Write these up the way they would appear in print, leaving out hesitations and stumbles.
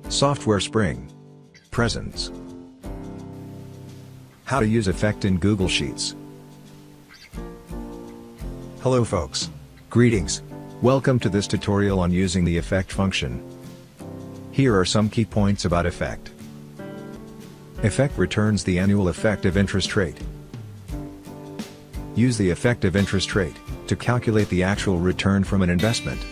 Software Spring. Presence. How to use effect in Google Sheets. Hello folks. Greetings. Welcome to this tutorial on using the effect function. Here are some key points about effect. Effect returns the annual effective interest rate. Use the effective interest rate to calculate the actual return from an investment.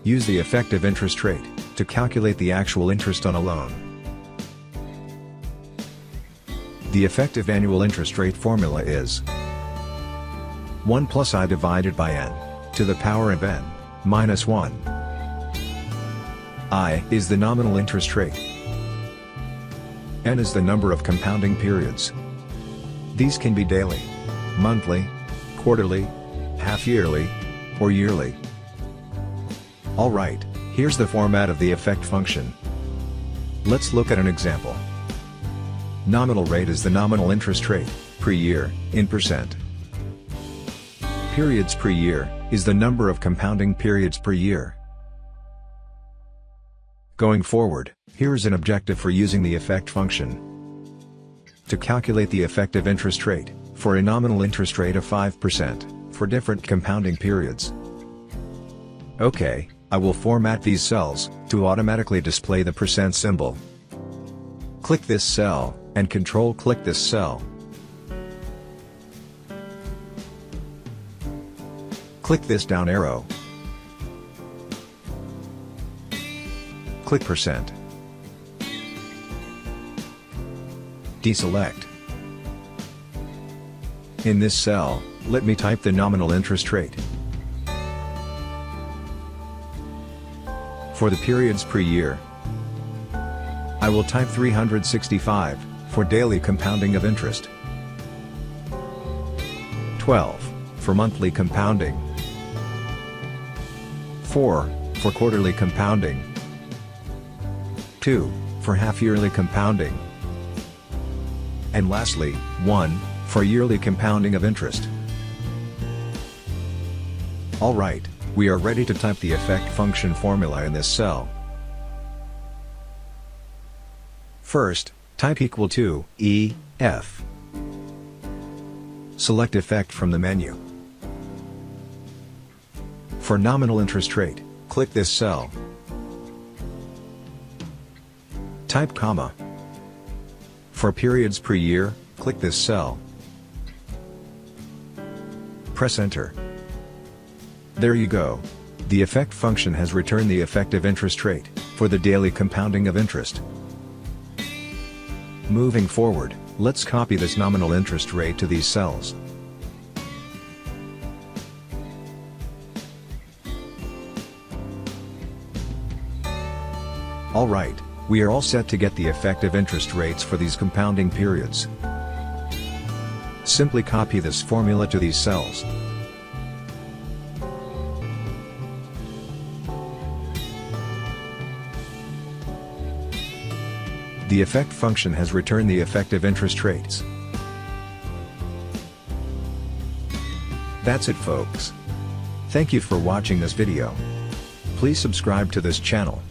Use the effective interest rate to calculate the actual interest on a loan. The effective annual interest rate formula is 1 plus I divided by n to the power of n minus 1. I is the nominal interest rate. N is the number of compounding periods. These can be daily, monthly, quarterly, half-yearly, or yearly. Alright, here's the format of the effect function. Let's look at an example. Nominal rate is the nominal interest rate, per year, in percent. Periods per year is the number of compounding periods per year. Going forward, here is an objective for using the effect function. To calculate the effective interest rate, for a nominal interest rate of 5%, for different compounding periods. Okay, I will format these cells, to automatically display the percent symbol. Click this cell, and Control-click this cell. Click this down arrow. Click percent. Deselect. In this cell, let me type the nominal interest rate. For the periods per year, I will type 365, for daily compounding of interest. 12, for monthly compounding. 4, for quarterly compounding. 2, for half-yearly compounding. And lastly, 1, for yearly compounding of interest. Alright, we are ready to type the effect function formula in this cell. First, type equal to EF. Select effect from the menu. For nominal interest rate, click this cell. Type comma. For periods per year, click this cell. Press enter. There you go. The effect function has returned the effective interest rate, for the daily compounding of interest. Moving forward, let's copy this nominal interest rate to these cells. Alright, we are all set to get the effective interest rates for these compounding periods. Simply copy this formula to these cells. The effect function has returned the effective interest rates. That's it folks. Thank you for watching this video. Please subscribe to this channel.